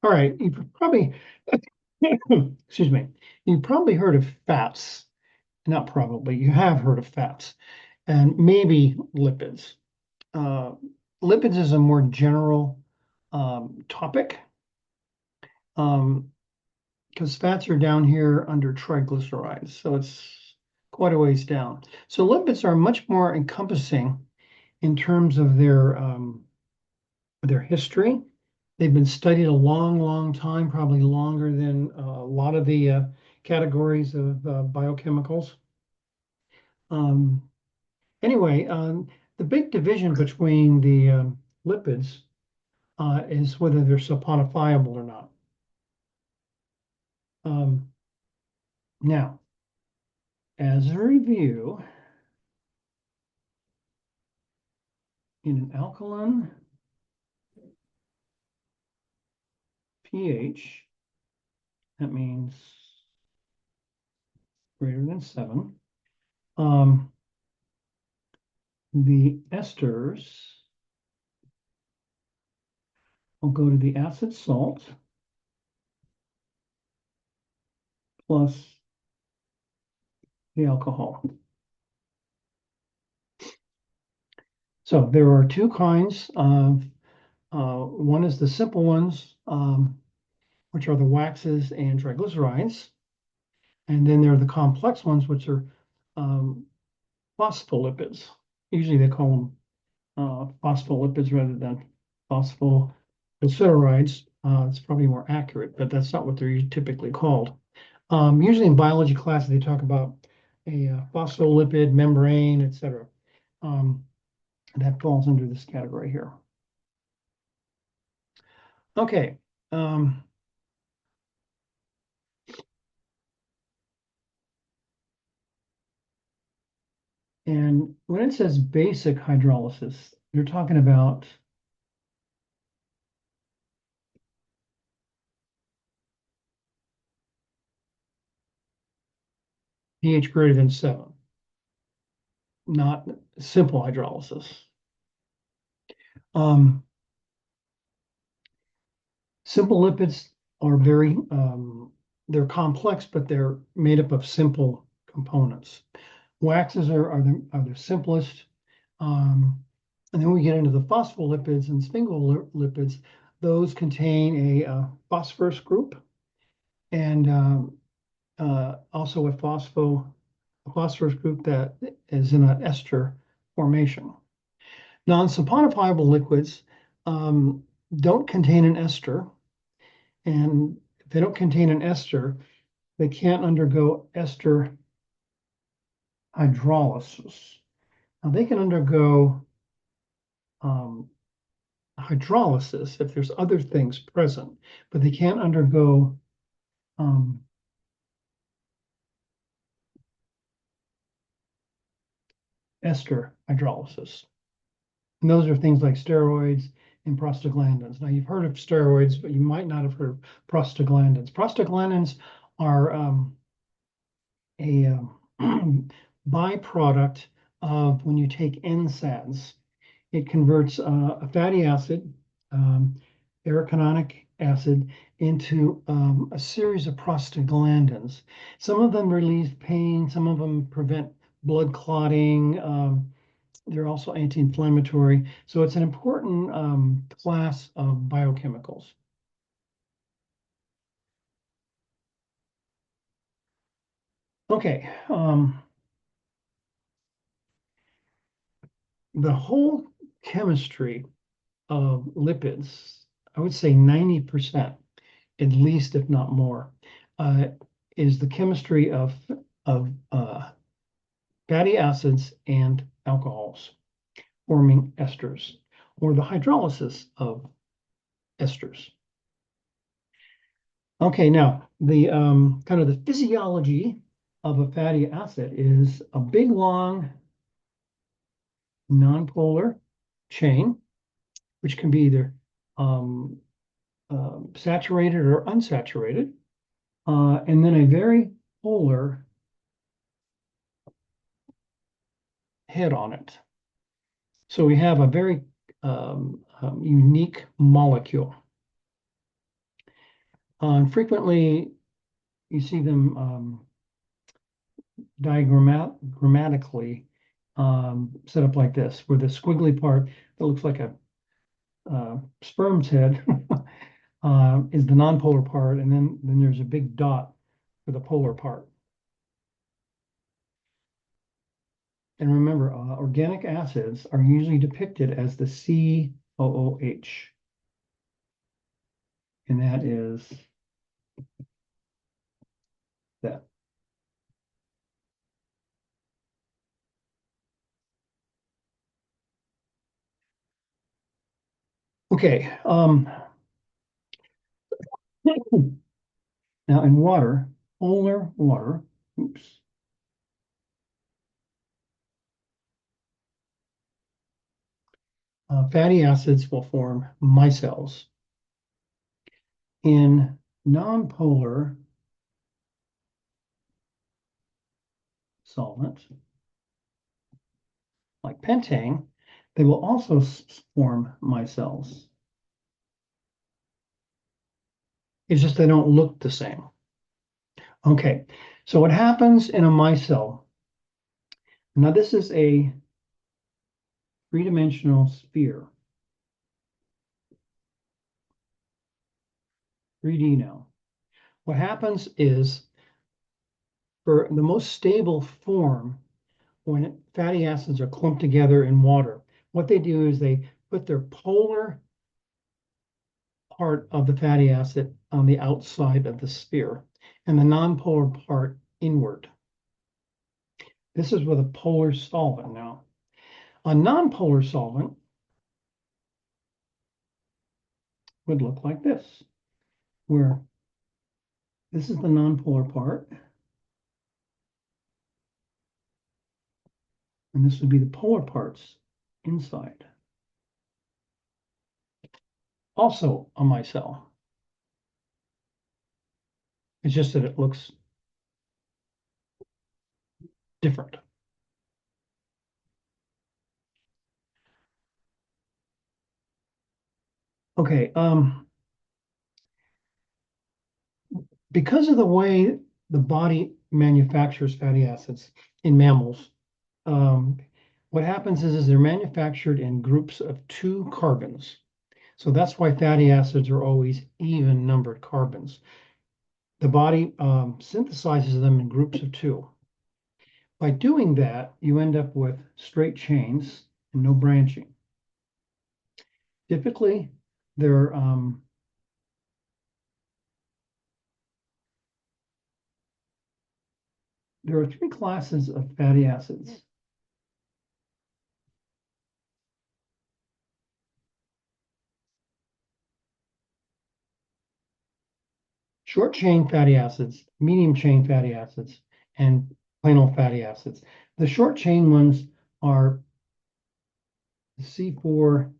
All right, you've probably, excuse me, you've probably heard of fats. Not probably, you have heard of fats and maybe lipids. Uh, Lipids is a more general topic because fats are down here under triglycerides, so it's quite a ways down. So lipids are much more encompassing in terms of their history. They've been studied a long, long time, probably longer than a lot of the categories of biochemicals. Um, anyway, the big division between the lipids is whether they're saponifiable or not. Um, Now, as a review, in an alkaline pH, that means greater than 7, um, the esters will go to the acid salt plus the alcohol. So there are two kinds of, one is the simple ones, which are the waxes and triglycerides. And then there are the complex ones, which are um, phospholipids. Usually they call them phospholipids rather than phosphoglycerides. It's probably more accurate, but that's not what they're typically called. Usually in biology classes, they talk about a phospholipid membrane, etc. That falls under this category here. Okay. Um, and when it says basic hydrolysis, you're talking about pH greater than 7, not simple hydrolysis. Um, Simple lipids are they're complex, but they're made up of simple components. Waxes are the simplest. And then we get into the phospholipids and sphingolipids. Those contain a phosphorus group and also a phosphorus group that is in an ester formation. Non-saponifiable liquids don't contain an ester, and if they don't contain an ester, they can't undergo ester hydrolysis. Now they can undergo um, hydrolysis if there's other things present, but they can't undergo um, ester hydrolysis. And those are things like steroids and prostaglandins. Now you've heard of steroids, but you might not have heard of prostaglandins. Prostaglandins are a byproduct of when you take NSAIDs. It converts a fatty acid, arachidonic acid, into a series of prostaglandins. Some of them relieve pain, some of them prevent blood clotting. They're also anti-inflammatory. So it's an important class of biochemicals. Okay, the whole chemistry of lipids, I would say 90%, at least, if not more, uh, is the chemistry of fatty acids and alcohols forming esters, or the hydrolysis of esters. Okay, now the kind of the physiology of a fatty acid is a big, long, nonpolar chain, which can be either um, saturated or unsaturated, and then a very polar head on it. So we have a very unique molecule. And frequently, you see them diagrammatically set up like this, where the squiggly part that looks like a sperm's head is the nonpolar part, and then there's a big dot for the polar part. And remember, organic acids are usually depicted as the COOH, and that is that. Okay. Now in water, polar water, oops, fatty acids will form micelles. In nonpolar solvent, like pentane, they will also form micelles. It's just they don't look the same. Okay, so what happens in a micelle? Now this is a three-dimensional sphere. 3D now. What happens is, for the most stable form, when fatty acids are clumped together in water, what they do is they put their polar part of the fatty acid on the outside of the sphere and the nonpolar part inward. This is with a polar solvent now. A nonpolar solvent would look like this, where this is the nonpolar part, and this would be the polar parts inside. Also a micelle. It's just that it looks different. Okay, because of the way the body manufactures fatty acids in mammals, what happens is they're manufactured in groups of 2 carbons. So that's why fatty acids are always even numbered carbons. The body synthesizes them in groups of 2. By doing that, you end up with straight chains and no branching. Typically, there are 3 classes of fatty acids. Short chain fatty acids, medium chain fatty acids, and plain old fatty acids. The short chain ones are C4,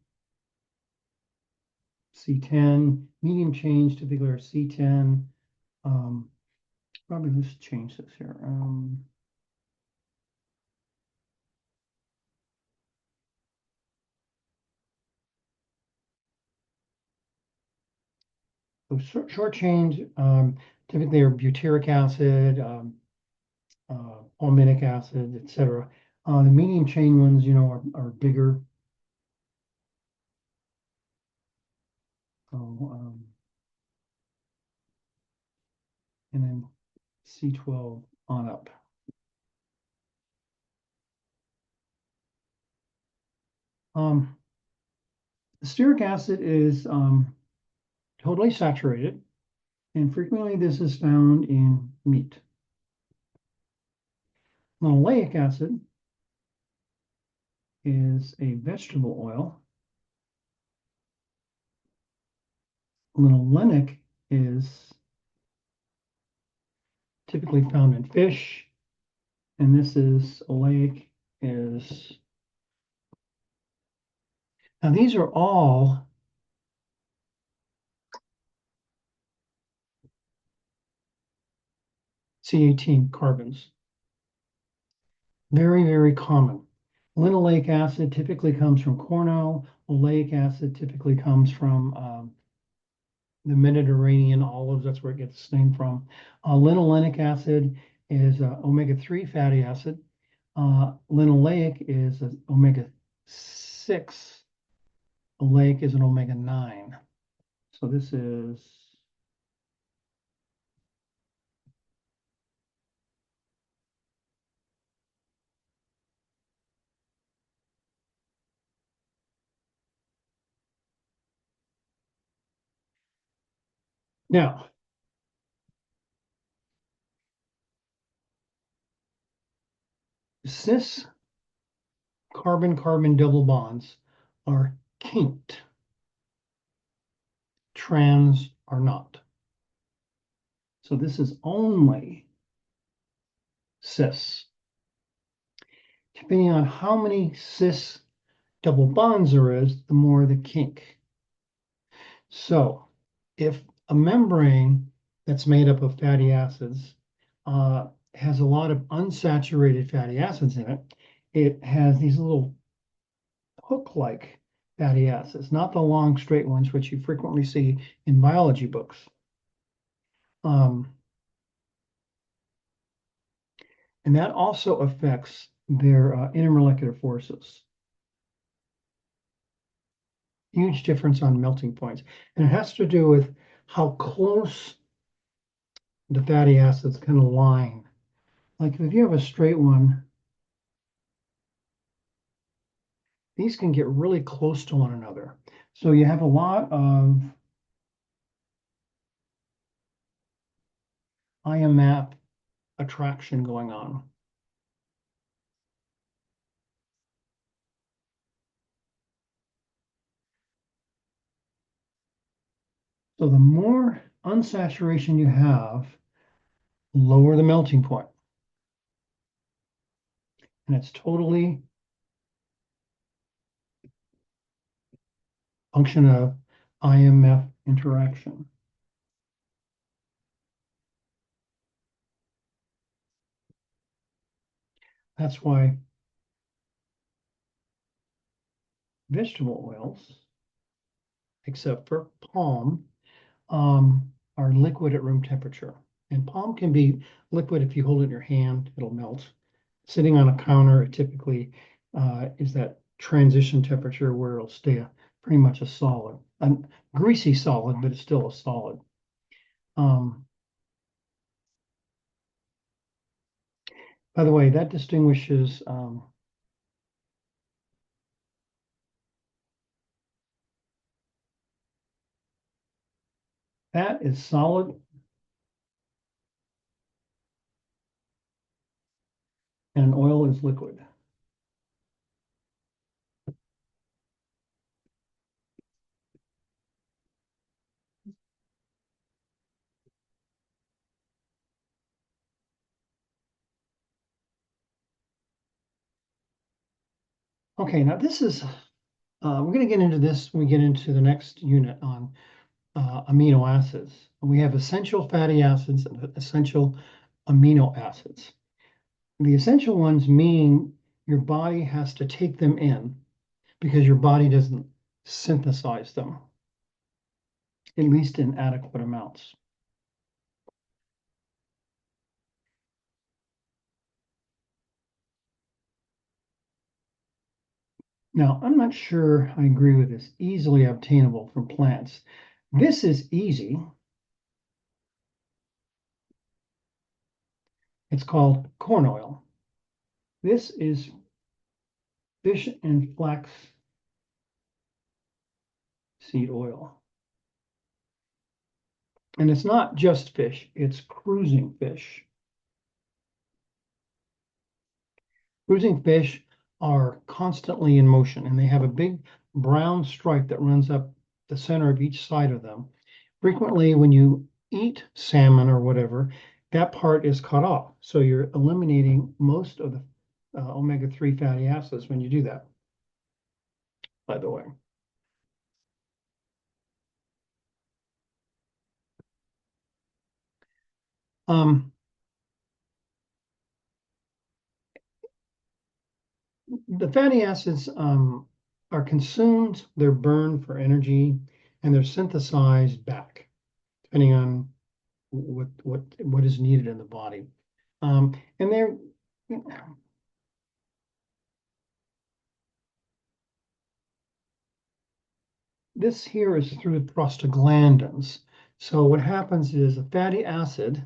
C10, medium chains typically are C10. Probably let's change this here. So short chains typically are butyric acid, palmitic acid, etc. The medium chain ones, are bigger. So, and then C12 on up. Stearic acid is totally saturated, and frequently this is found in meat. Linoleic acid is a vegetable oil. Linolenic is typically found in fish, and this is oleic is. Now these are all C18 carbons. Very, very common. Linoleic acid typically comes from corn oil. Oleic acid typically comes from the Mediterranean olives, that's where it gets its name from. Linolenic acid is omega-3 fatty acid. Linoleic is omega-6. Oleic is an omega-9. So this is now cis carbon-carbon double bonds are kinked. Trans are not. So this is only cis. Depending on how many cis double bonds there is, the more the kink. So if a membrane that's made up of fatty acids has a lot of unsaturated fatty acids in it, it has these little hook-like fatty acids, not the long straight ones, which you frequently see in biology books. And that also affects their intermolecular forces. Huge difference on melting points. And it has to do with how close the fatty acids can align. Like if you have a straight one, these can get really close to one another. So you have a lot of IMAP attraction going on. So the more unsaturation you have, lower the melting point. And it's totally function of IMF interaction. That's why vegetable oils, except for palm, are liquid at room temperature. And palm can be liquid if you hold it in your hand, it'll melt. Sitting on a counter, it typically is that transition temperature where it'll stay pretty much a solid, a greasy solid, but it's still a solid. By the way, that distinguishes that is solid and an oil is liquid. Okay, now this is, we're going to get into this when we get into the next unit on amino acids. We have essential fatty acids and essential amino acids. The essential ones mean your body has to take them in because your body doesn't synthesize them, at least in adequate amounts. Now, I'm not sure I agree with this, easily obtainable from plants. This is easy. It's called corn oil. This is fish and flax seed oil. And it's not just fish, it's cruising fish. Cruising fish are constantly in motion and they have a big brown stripe that runs up the center of each side of them. Frequently, when you eat salmon or whatever, that part is cut off. So you're eliminating most of the omega-3 fatty acids when you do that, by the way. The fatty acids are consumed, they're burned for energy, and they're synthesized back. depending on what is needed in the body. And they're this here is through the prostaglandins. So what happens is a fatty acid,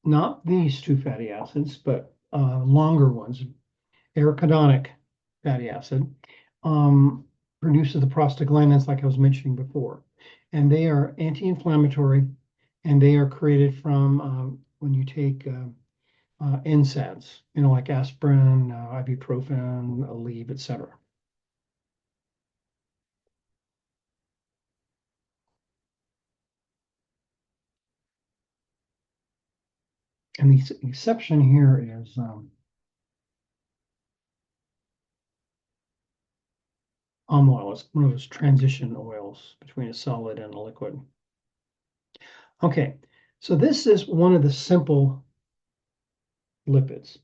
not these two fatty acids, but longer ones, arachidonic fatty acid, produces the prostaglandins like I was mentioning before. And they are anti-inflammatory, and they are created from when you take NSAIDs, like aspirin, ibuprofen, Aleve, etc. And the exception here is palm oil. It's one of those transition oils between a solid and a liquid. Okay, so this is one of the simple lipids.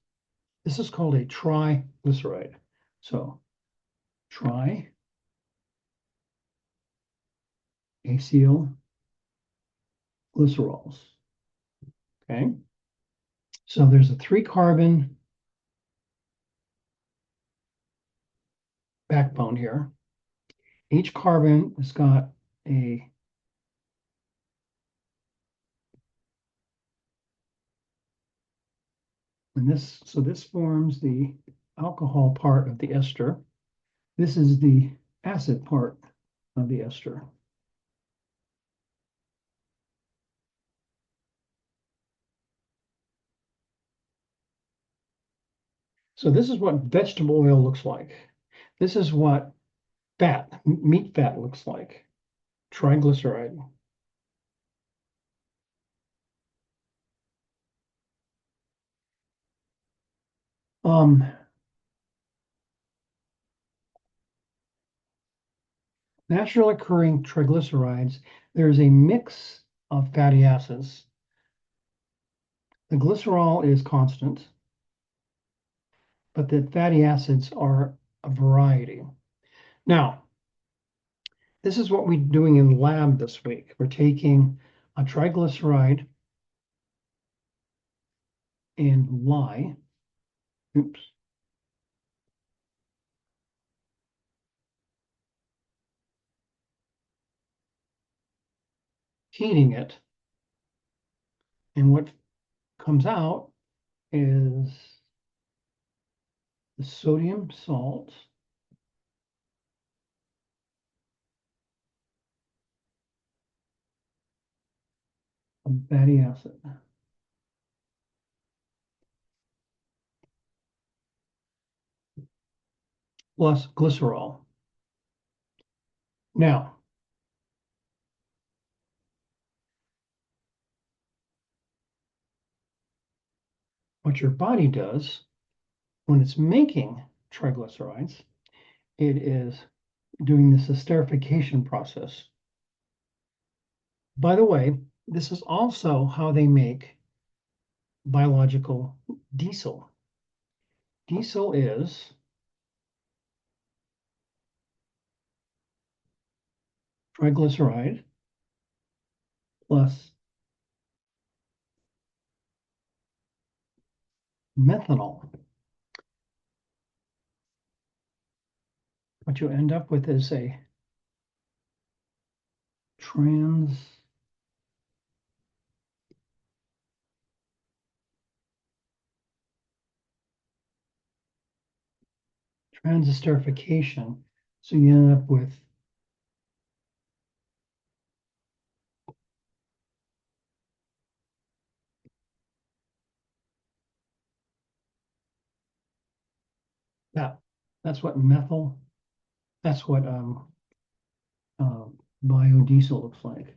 This is called a triglyceride. So triglycerols. Okay, so there's a 3-carbon backbone here. Each carbon has got a so this forms the alcohol part of the ester. This is the acid part of the ester. So this is what vegetable oil looks like. This is what meat fat looks like. Triglyceride. Naturally occurring triglycerides, there's a mix of fatty acids. The glycerol is constant, but the fatty acids are a variety. Now, this is what we're doing in lab this week. We're taking a triglyceride and lye. Oops. Heating it. And what comes out is the sodium salt, a fatty acid. Plus glycerol. Now, what your body does when it's making triglycerides, it is doing this esterification process. By the way, this is also how they make biological diesel. Diesel is triglyceride plus methanol. What you end up with is a trans esterification. So you end up with that. That's what that's what biodiesel looks like.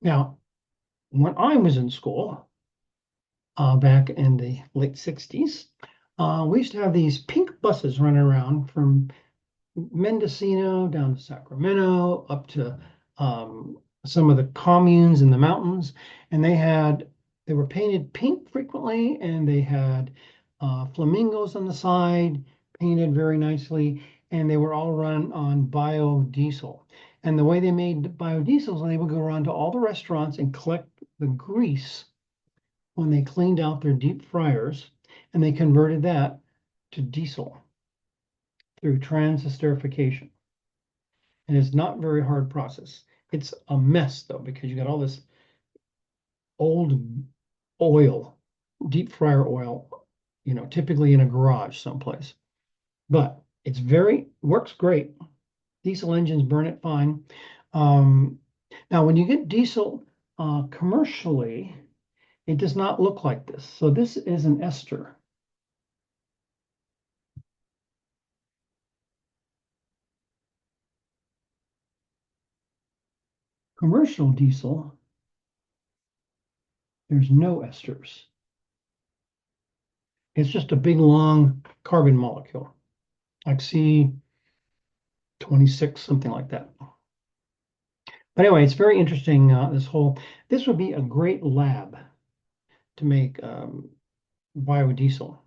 Now, when I was in school, back in the late 60s, we used to have these pink buses running around from Mendocino down to Sacramento, up to some of the communes in the mountains, and they were painted pink frequently, and they had flamingos on the side, painted very nicely, and they were all run on biodiesel. And the way they made biodiesel is they would go around to all the restaurants and collect the grease when they cleaned out their deep fryers, and they converted that to diesel through transesterification. And it's not a very hard process. It's a mess though, because you got all this old oil, deep fryer oil, typically in a garage someplace. But it's works great. Diesel engines burn it fine. Um, Now, when you get diesel commercially, it does not look like this. So this is an ester. Commercial diesel, there's no esters. It's just a big long carbon molecule, like C26, something like that. But anyway, it's very interesting. This would be a great lab to make biodiesel.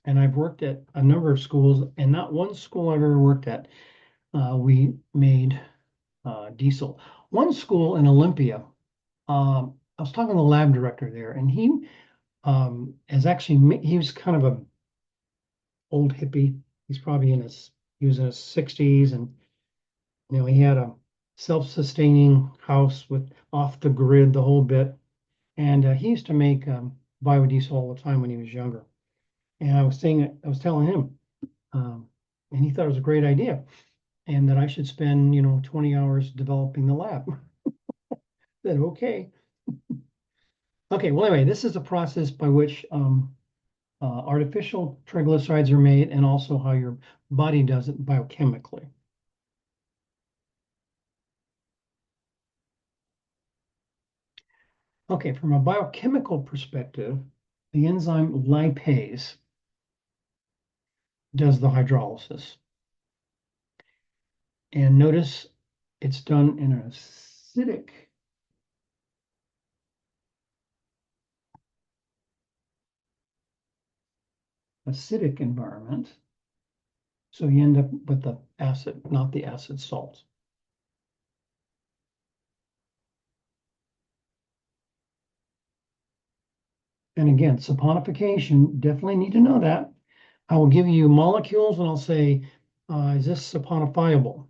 And I've worked at a number of schools, and not one school I've ever worked at, we made diesel. One school in Olympia, I was talking to the lab director there, and he he was kind of a old hippie. He was in his 60s, and he had a self-sustaining house with off the grid, the whole bit. And he used to make biodiesel all the time when he was younger. And I was telling him, um, and he thought it was a great idea, and that I should spend 20 hours developing the lab. Then okay. Okay, well, anyway, this is a process by which artificial triglycerides are made, and also how your body does it biochemically. Okay, from a biochemical perspective, the enzyme lipase does the hydrolysis. And notice it's done in an acidic environment. So you end up with the acid, not the acid salt. And again, saponification, definitely need to know that. I will give you molecules and I'll say, is this saponifiable?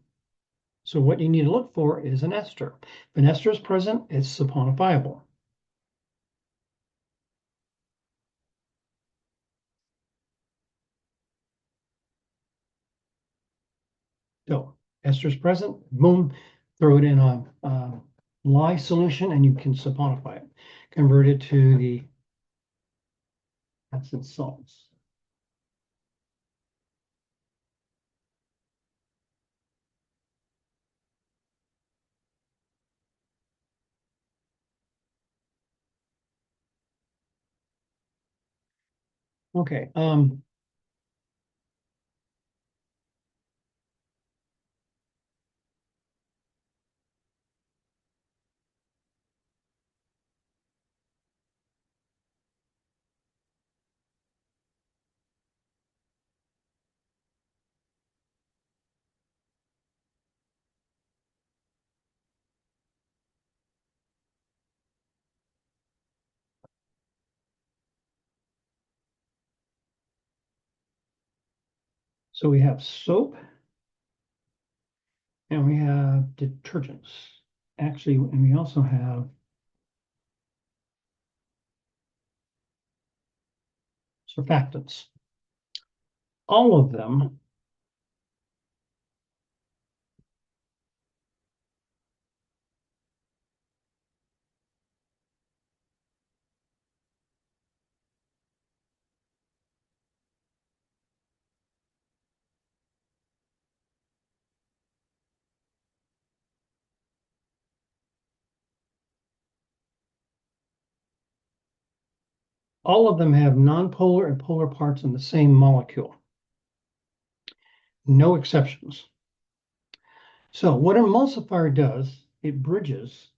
So what you need to look for is an ester. If an ester is present, it's saponifiable. So ester is present, boom, throw it in a lye solution and you can saponify it. Convert it to the acid salts. Okay. So we have soap and we have detergents. Actually, and we also have surfactants. All of them have nonpolar and polar parts in the same molecule. No exceptions. So what an emulsifier does, it bridges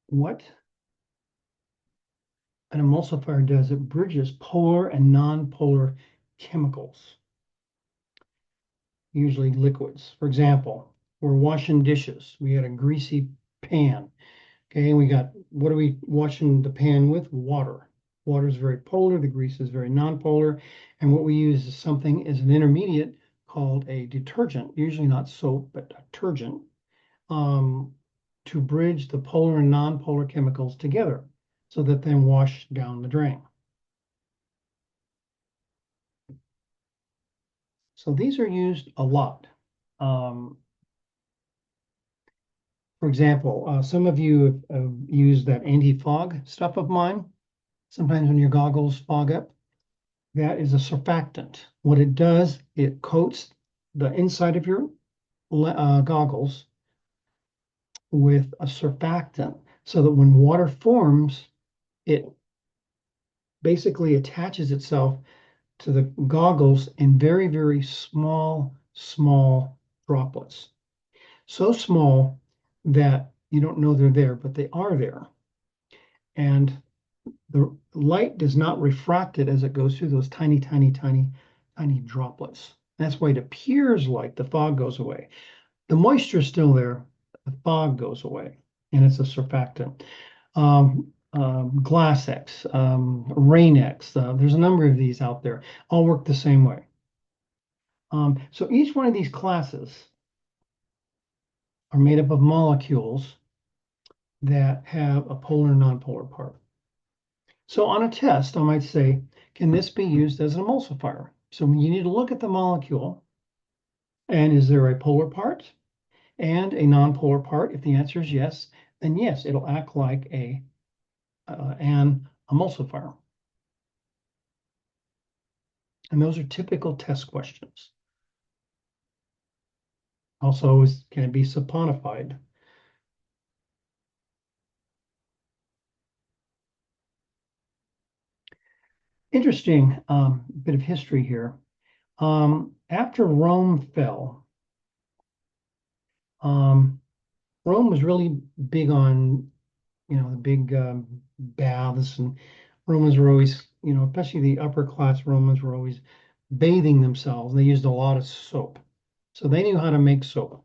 what an emulsifier does, it bridges polar and non-polar chemicals, usually liquids. For example, we're washing dishes. We had a greasy pan. Okay, we got, what are we washing the pan with? Water. Water is very polar, the grease is very non-polar, and what we use is something as an intermediate called a detergent, usually not soap, but detergent, um, to bridge the polar and non-polar chemicals together so that they wash down the drain. So these are used a lot. Um, for example, some of you have used that anti-fog stuff of mine. Sometimes when your goggles fog up, that is a surfactant. What it does, it coats the inside of your goggles with a surfactant so that when water forms, it basically attaches itself to the goggles in very, very small droplets. So small that you don't know they're there, but they are there. And the light does not refract it as it goes through those tiny droplets. That's why it appears like the fog goes away. The moisture is still there, the fog goes away, and it's a surfactant. Glass X, Rain X, there's a number of these out there, all work the same way. So each one of these classes are made up of molecules that have a polar and nonpolar part. So on a test, I might say, can this be used as an emulsifier? So you need to look at the molecule, and is there a polar part and a nonpolar part? If the answer is yes, then yes, it'll act like an emulsifier. And those are typical test questions. Also, can it be saponified? Interesting bit of history here. After Rome fell, Rome was really big on, the big baths, and Romans were always, especially the upper class Romans were always bathing themselves. They used a lot of soap. So they knew how to make soap.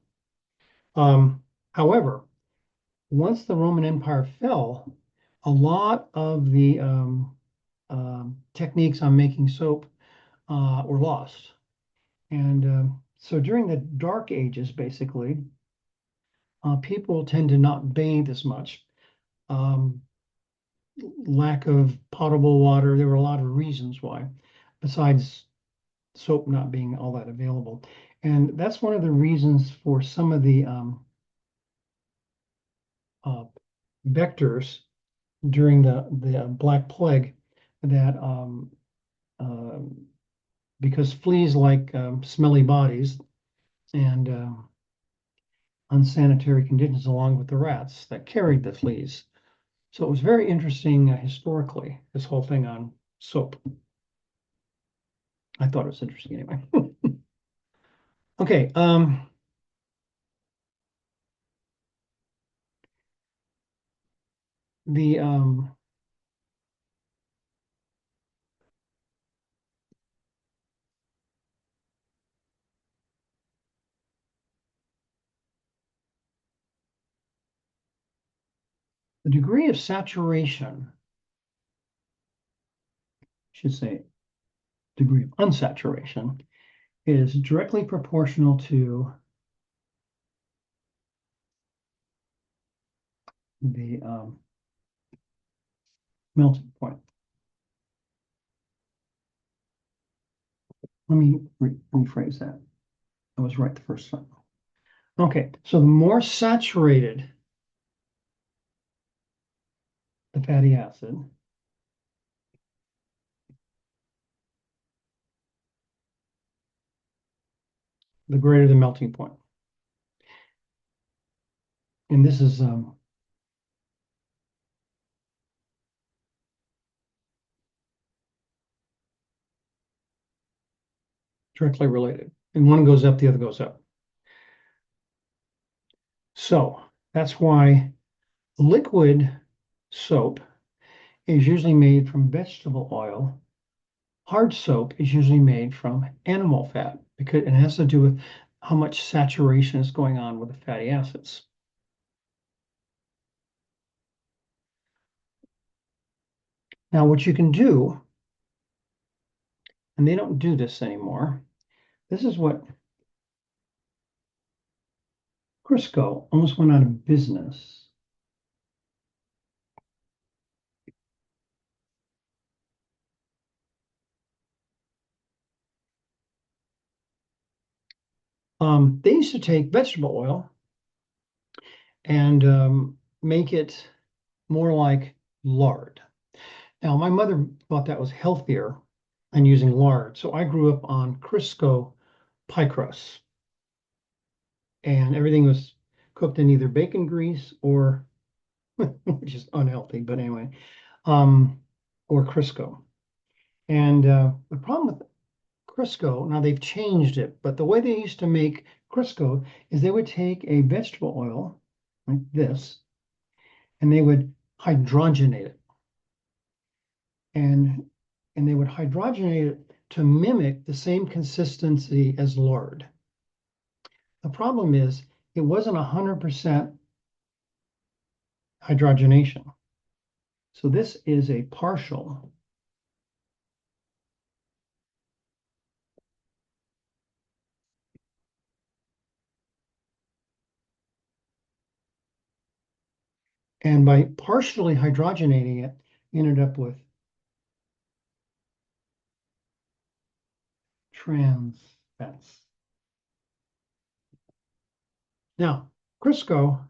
However, once the Roman Empire fell, a lot of the techniques on making soap were lost. And so during the Dark Ages, basically, people tend to not bathe as much. Um, Lack of potable water. There were a lot of reasons why, besides soap not being all that available. And that's one of the reasons for some of the uh, vectors during the Black Plague that uh, because fleas like smelly bodies and unsanitary conditions along with the rats that carried the fleas. So it was very interesting historically, this whole thing on soap. I thought it was interesting anyway. Okay. The the degree of saturation, I should say, degree of unsaturation, is directly proportional to the melting point. Let me rephrase that. I was right the first time. Okay, so the more saturated the fatty acid, the greater the melting point. And this is directly related. And one goes up, the other goes up. So that's why Liquid soap is usually made from vegetable oil. Hard soap is usually made from animal fat because it has to do with how much saturation is going on with the fatty acids. Now, what you can do, and they don't do this anymore, this is what Crisco almost went out of business. They used to take vegetable oil and make it more like lard. Now, my mother thought that was healthier than using lard, so I grew up on Crisco pie crusts, and everything was cooked in either bacon grease or, which is unhealthy, but anyway, um, or Crisco. And the problem with Crisco, now they've changed it, but the way they used to make Crisco is they would take a vegetable oil like this, and they would hydrogenate it. And they would hydrogenate it to mimic the same consistency as lard. The problem is it wasn't 100% hydrogenation. So this is a partial. And by partially hydrogenating it, you ended up with trans fats. Now, Crisco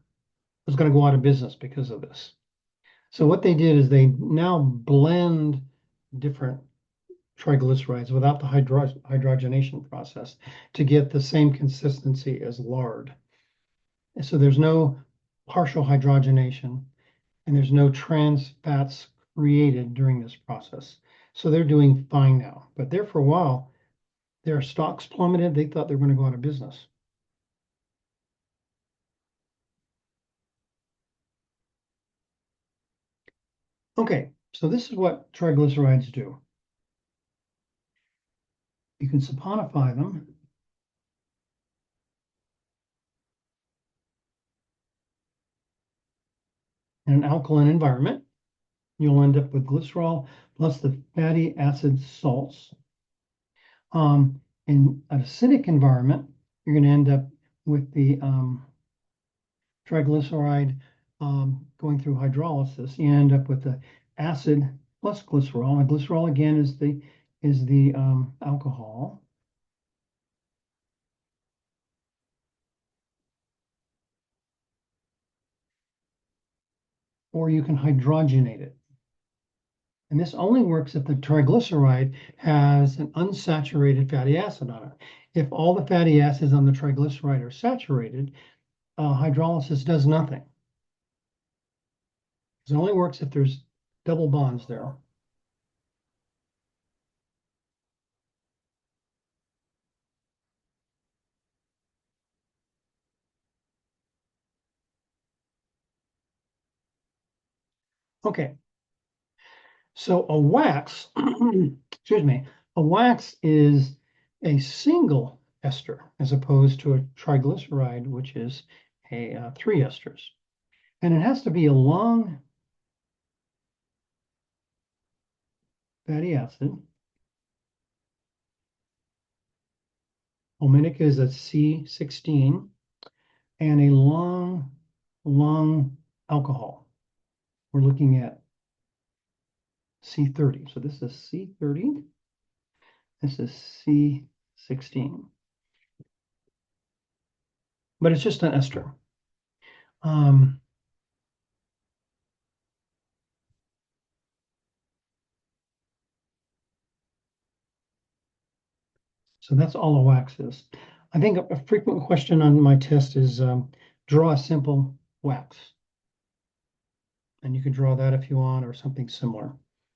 was going to go out of business because of this. So what they did is they now blend different triglycerides without the hydrogenation process to get the same consistency as lard. So there's no partial hydrogenation and there's no trans fats created during this process. So they're doing fine now. But there for a while, their stocks plummeted. They thought they were going to go out of business. Okay, so this is what triglycerides do. You can saponify them. In an alkaline environment, you'll end up with glycerol plus the fatty acid salts. In an acidic environment, you're going to end up with the triglyceride going through hydrolysis. You end up with the acid plus glycerol. And glycerol again is the alcohol. Or you can hydrogenate it. And this only works if the triglyceride has an unsaturated fatty acid on it. If all the fatty acids on the triglyceride are saturated, hydrolysis does nothing. It only works if there's double bonds there. Okay, so a wax, excuse me, a wax is a single ester as opposed to a triglyceride, which is a 3 esters. And it has to be a long fatty acid. Omitic is a C16 and a long alcohol. We're looking at C30. So this is C30. This is C16. But it's just an ester. So that's all a wax is. I think a frequent question on my test is draw a simple wax. And you can draw that if you want or something similar.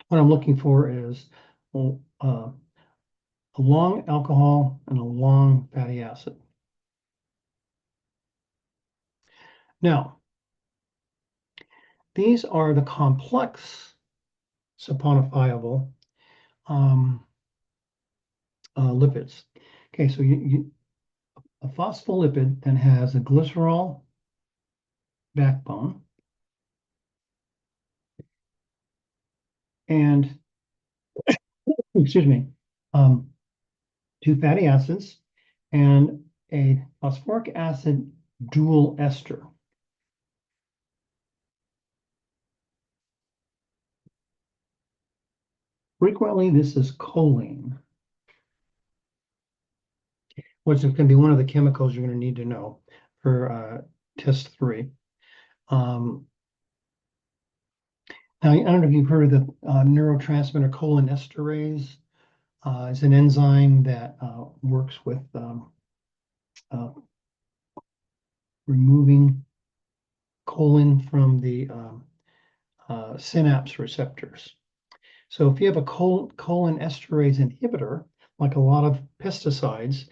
What I'm looking for is a long alcohol and a long fatty acid. Now, these are the complex saponifiable lipids. Okay, so a phospholipid then has a glycerol backbone and, excuse me, um, two fatty acids and a phosphoric acid dual ester. Frequently, this is choline, which is going to be one of the chemicals you're going to need to know for test 3. Now, I don't know if you've heard of the neurotransmitter cholinesterase. It's an enzyme that works with uh, removing choline from the synapse receptors. So if you have a cholinesterase inhibitor, like a lot of pesticides,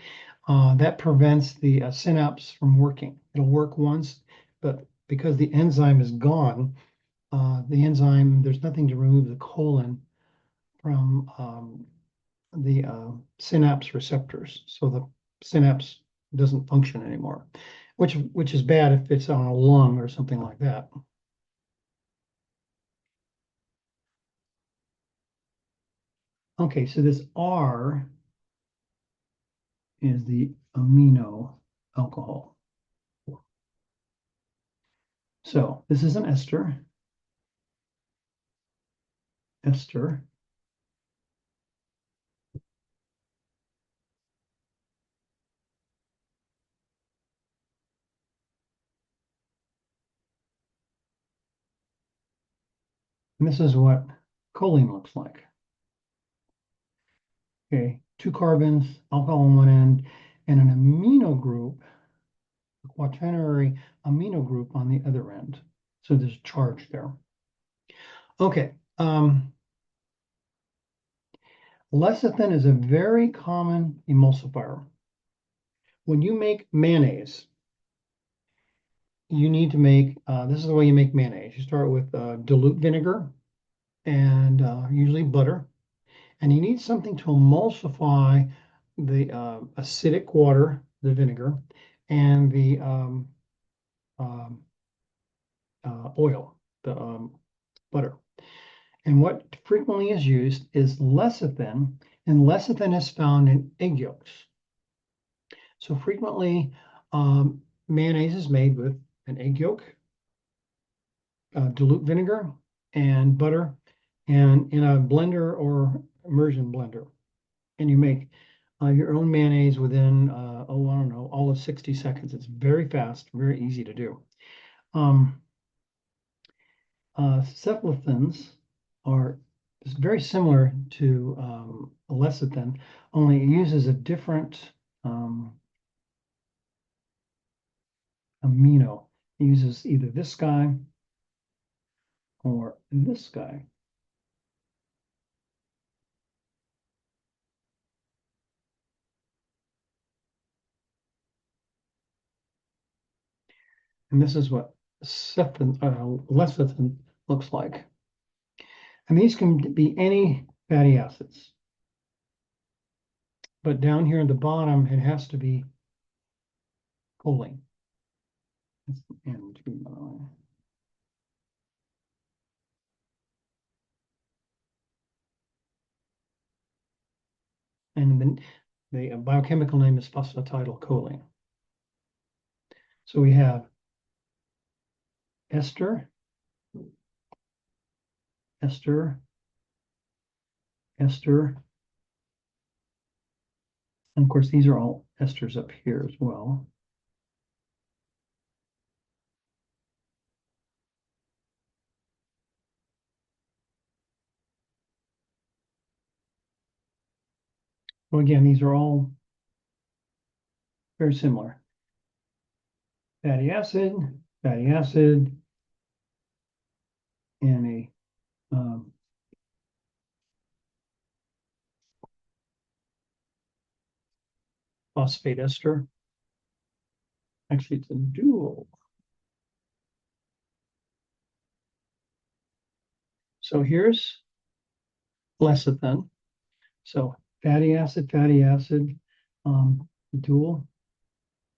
that prevents the synapse from working. It'll work once, but because the enzyme is gone, there's nothing to remove the choline from the synapse receptors. So the synapse doesn't function anymore, which is bad if it's on a lung or something like that. Okay, so this R is the amino alcohol. So this is an ester. Ester. And this is what choline looks like. Okay, 2 carbons, alcohol on one end, and an amino group, a quaternary amino group on the other end. So there's charge there. Okay, lecithin is a very common emulsifier. When you make mayonnaise, you need to make, this is the way you make mayonnaise. You start with dilute vinegar and usually butter. And you need something to emulsify the acidic water, the vinegar, and the oil, the butter. And what frequently is used is lecithin, and lecithin is found in egg yolks. So frequently, mayonnaise is made with an egg yolk, dilute vinegar, and butter, and in a blender or immersion blender. And you make your own mayonnaise within, I don't know, all of 60 seconds. It's very fast, very easy to do. Cephalithins are very similar to lecithin, only it uses a different amino. It uses either this guy or this guy. And this is what lecithin looks like. And these can be any fatty acids. But down here at the bottom, it has to be choline. And then the biochemical name is phosphatidylcholine. So we have ester, ester, ester. And of course, these are all esters up here as well. Well, again, these are all very similar. Fatty acid, and a phosphate ester. Actually, it's a dual. So here's lecithin. So fatty acid, dual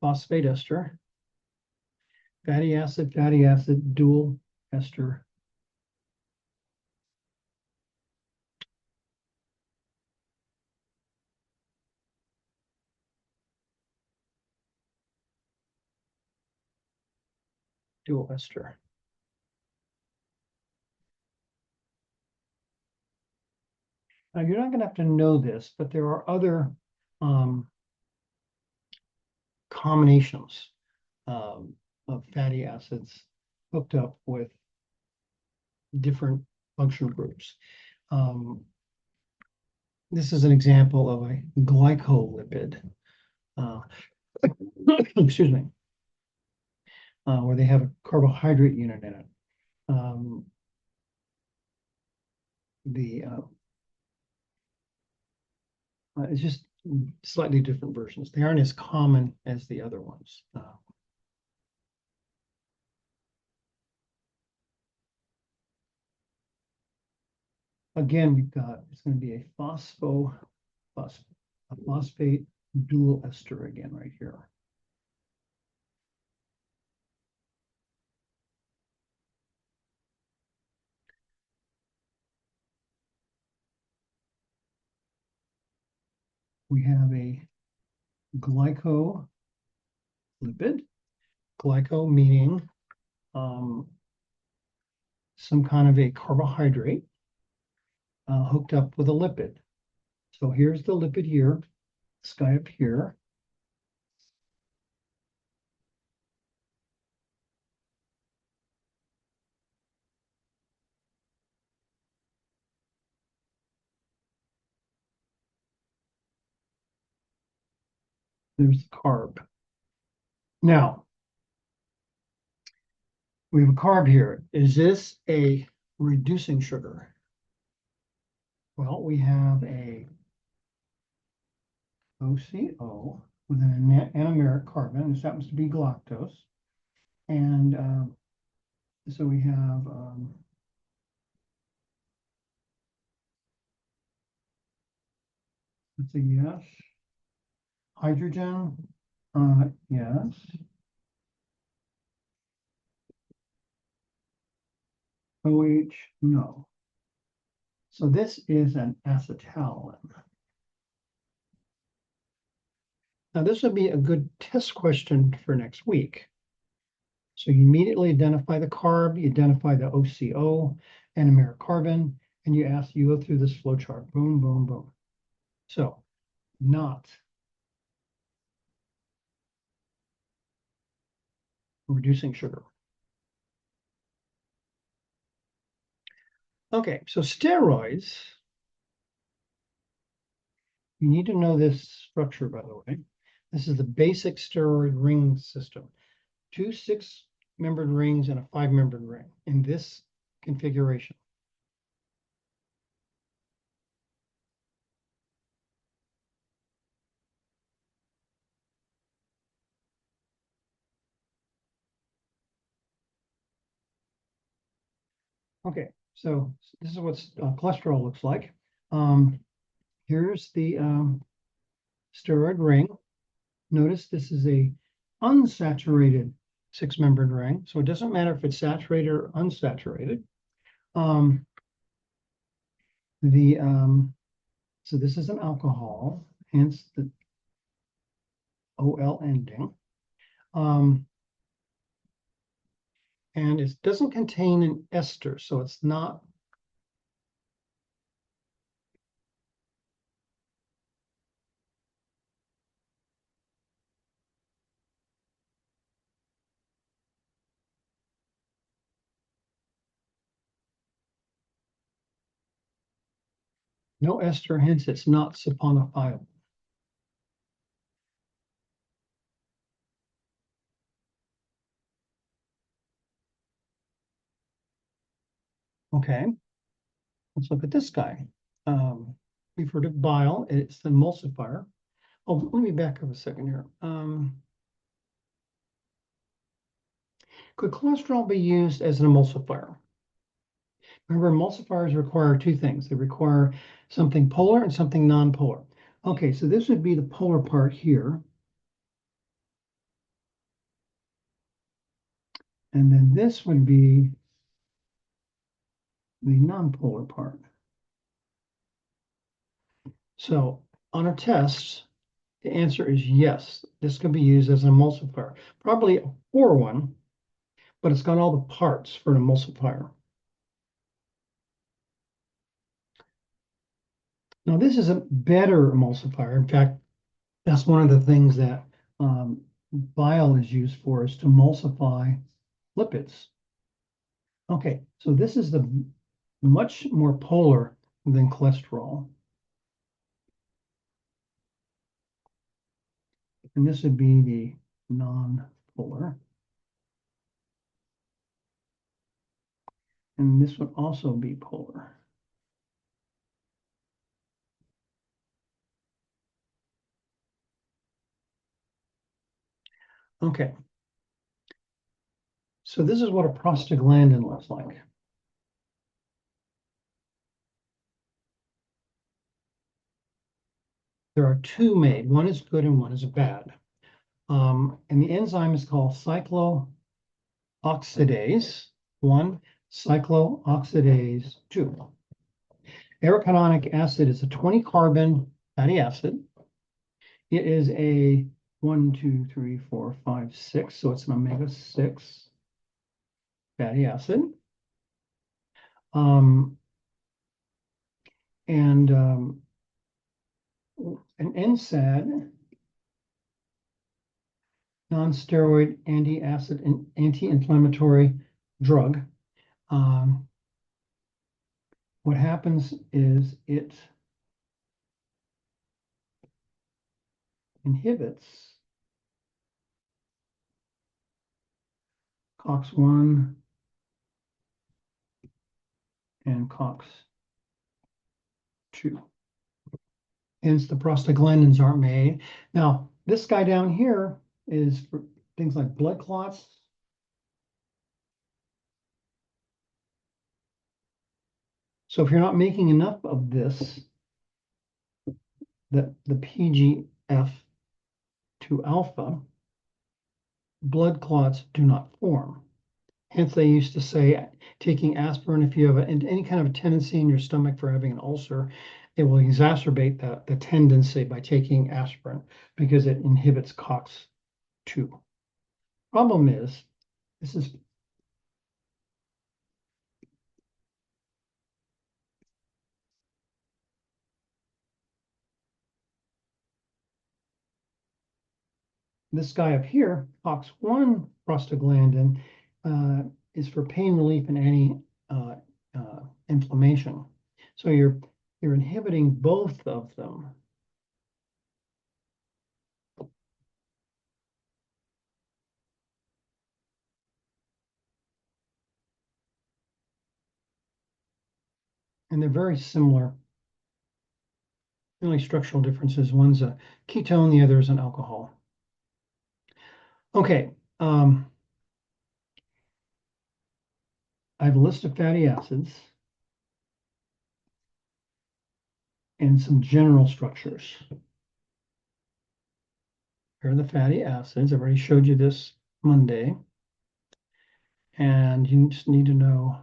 phosphate ester, fatty acid, dual ester. Dual ester. Now you're not going to have to know this, but there are other combinations of fatty acids hooked up with different functional groups. This is an example of a glycolipid. Uh, excuse me, where they have a carbohydrate unit in it. Um, it's just slightly different versions. They aren't as common as the other ones. Again, we've got, it's going to be a phosphate dual ester again right here. We have a glycolipid, glyco meaning some kind of a carbohydrate hooked up with a lipid. So here's the lipid here, this guy up here. There's the carb. Now, we have a carb here. Is this a reducing sugar? Well, we have a OCO with an anomeric carbon. This happens to be galactose. And so we have let's say yes. Hydrogen, yes. OH, no. So this is an acetaldehyde. Now this would be a good test question for next week. So you immediately identify the carb, you identify the OCO, anomeric carbon, and you go through this flow chart. Boom, boom, boom. So not reducing sugar. Okay, so steroids, you need to know this structure, by the way. This is the basic steroid ring system. 2 6-membered rings and a 5-membered ring in this configuration. Okay, so this is what cholesterol looks like. Here's the steroid ring. Notice this is a unsaturated 6-membered ring, so it doesn't matter if it's saturated or unsaturated. So this is an alcohol, hence the OL ending. And it doesn't contain an ester, so it's not no ester, hence it's not saponifiable. Okay, let's look at this guy. We've heard of bile, it's the emulsifier. Oh, let me back up a second here. Could cholesterol be used as an emulsifier? Remember, emulsifiers require two things. They require something polar and something non-polar. Okay, so this would be the polar part here. And then this would be the non-polar part. So on our tests, the answer is yes. This can be used as an emulsifier. Probably a poor one, but it's got all the parts for an emulsifier. Now, this is a better emulsifier. In fact, that's one of the things that bile is used for, is to emulsify lipids. Okay, so this is the much more polar than cholesterol. And this would be the non-polar. And this would also be polar. Okay. So this is what a prostaglandin looks like. There are two made. One is good and one is bad. And the enzyme is called cyclooxidase 1, cyclooxidase 2. Arachidonic acid is a 20 carbon fatty acid. It is a 1, 2, 3, 4, 5, 6. So it's an omega-6 fatty acid. And an NSAID, non-steroid anti-acid and anti-inflammatory drug. What happens is it inhibits COX-1 and COX-2. Hence, the prostaglandins aren't made. Now, this guy down here is for things like blood clots. So if you're not making enough of this, the PGF2 alpha, blood clots do not form. Hence, they used to say taking aspirin, if you have any kind of a tendency in your stomach for having an ulcer, it will exacerbate the tendency by taking aspirin because it inhibits COX-2. Problem is, this guy up here, COX-1 prostaglandin, is for pain relief and anti-inflammation. So you're inhibiting both of them. And they're very similar. The only structural differences, one's a ketone, the other is an alcohol. Okay, I have a list of fatty acids and some general structures. Here are the fatty acids. I've already showed you this Monday. And you just need to know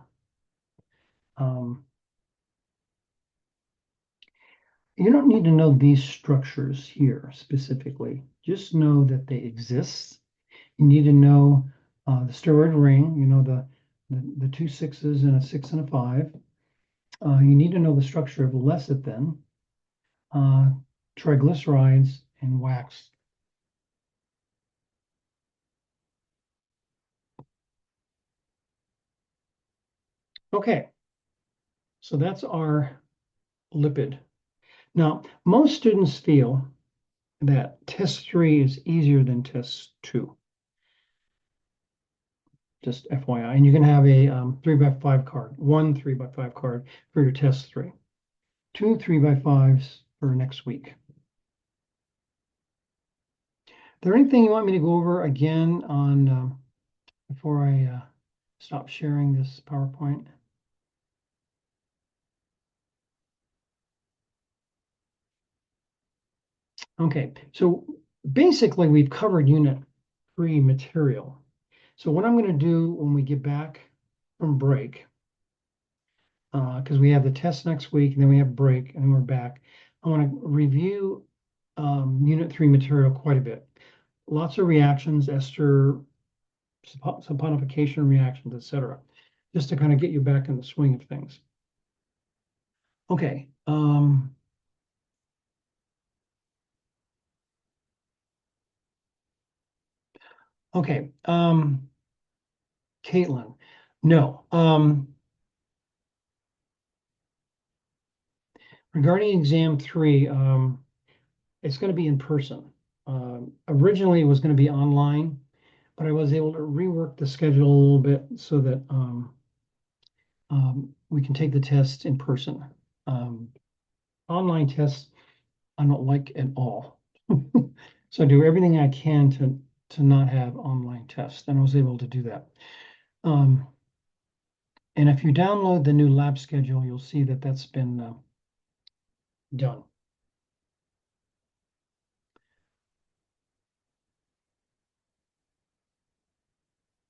you don't need to know these structures here specifically. Just know that they exist. You need to know the steroid ring, you know, the two sixes and a 6 and a 5. You need to know the structure of lecithin, triglycerides, and wax. Okay, so that's our lipid. Now, most students feel that test 3 is easier than test 2. Just FYI, and you can have a 3x5 card, one 3x5 card for your test 3, two 3x5s for next week. Is there anything you want me to go over again on before I stop sharing this PowerPoint? Okay, so basically we've covered unit 3 material. So what I'm going to do when we get back from break, because we have the test next week and then we have break and then we're back, I want to review unit 3 material quite a bit. Lots of reactions, ester, saponification reactions, etc., just to kind of get you back in the swing of things. Okay. Okay. Caitlin, no. Regarding exam 3, it's going to be in person. Originally, it was going to be online, but I was able to rework the schedule a little bit so that we can take the test in person. Um, Online tests, I don't like at all. So I do everything I can to not have online tests, and I was able to do that. Um, and if you download the new lab schedule, you'll see that that's been done.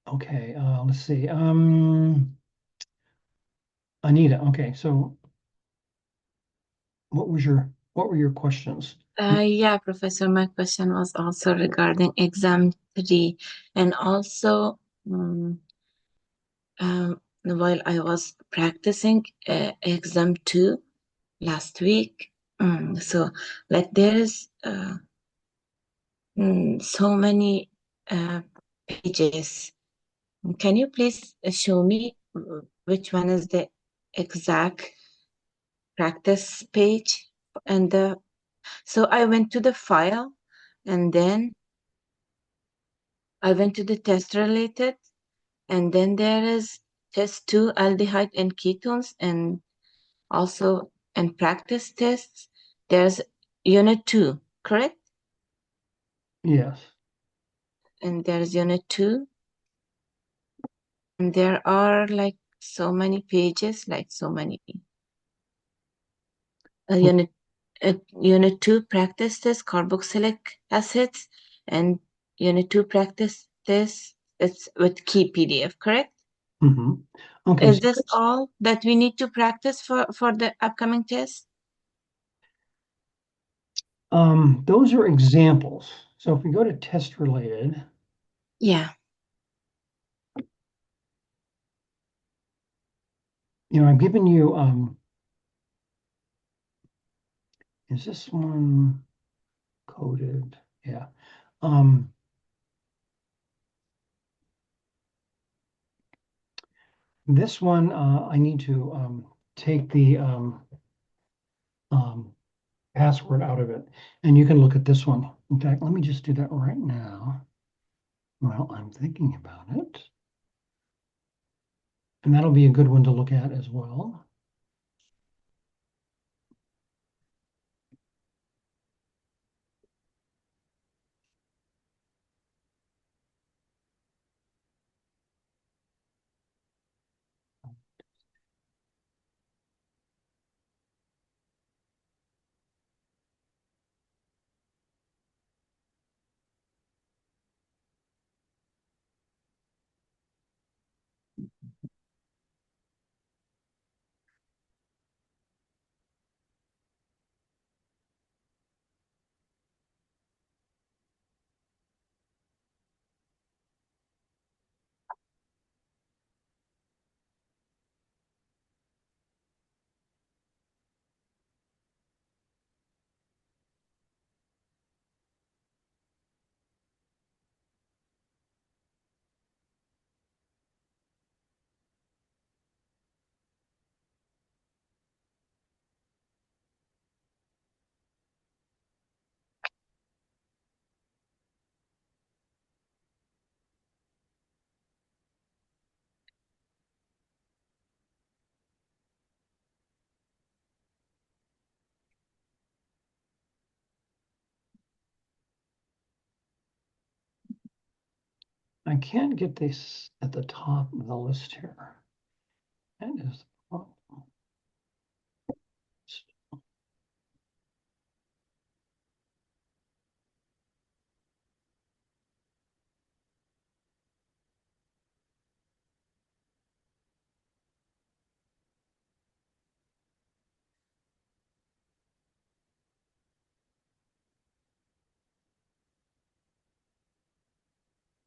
Okay, let's see. Anita, okay, so what were your questions? Yeah, Professor, my question was also regarding exam 3 and also while I was practicing exam 2 last week. So like there is so many pages. Can you please show me which one is the exact practice page? And so I went to the file and then I went to the test related, and then there is test 2 aldehyde and ketones, and also in practice tests, there's unit 2, correct? Yes. And there's unit 2, and there are like so many pages, like so many O- unit unit 2 practice test carboxylic acids, and unit 2 practice test it's with key PDF, correct? mhm. Okay, Is so this all that we need to practice for the upcoming test? those are examples. So if we go to test related, Yeah. I've given you, is this one coded? Yeah. Um, this one, I need to take the um, password out of it, and you can look at this one. In fact, let me just do that right now. Well, I'm thinking about it, and that'll be a good one to look at as well. I can't get this at the top of the list here. That is the problem.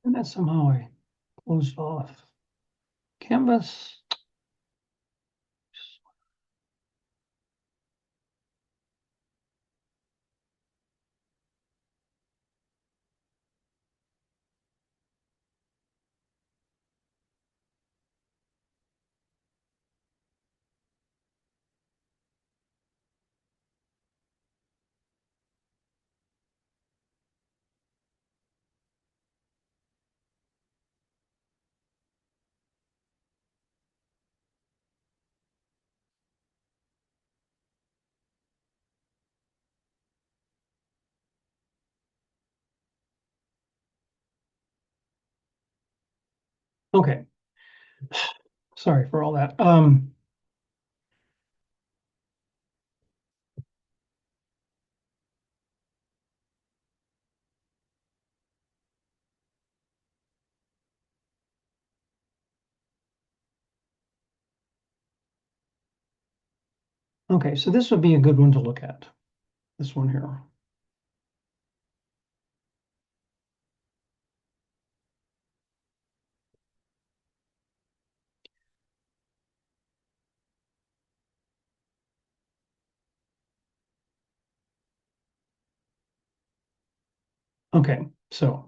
And that somehow I closed off Canvas. Okay. Sorry for all that. Okay, so this would be a good one to look at. This one here. Okay, so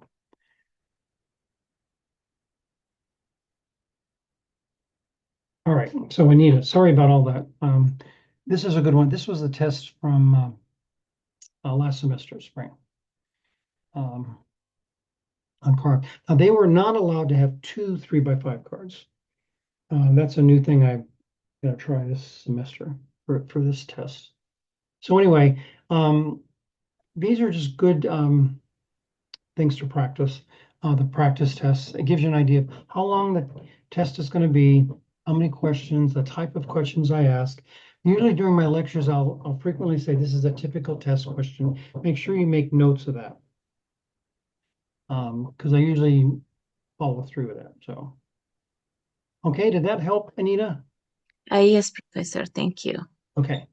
all right, so Anita, sorry about all that. This is a good one. This was the test from last semester, spring, on card. Now they were not allowed to have two 3x5 cards. That's a new thing I'm gonna try this semester for this test. So anyway, these are just good things to practice. The practice tests. It gives you an idea of how long the test is going to be, how many questions, the type of questions I ask. Usually during my lectures, I'll frequently say this is a typical test question. Make sure you make notes of that. Because I usually follow through with that. So, okay, did that help, Anita? Yes, Professor, thank you. Okay.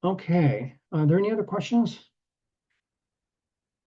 Okay. Are there any other questions?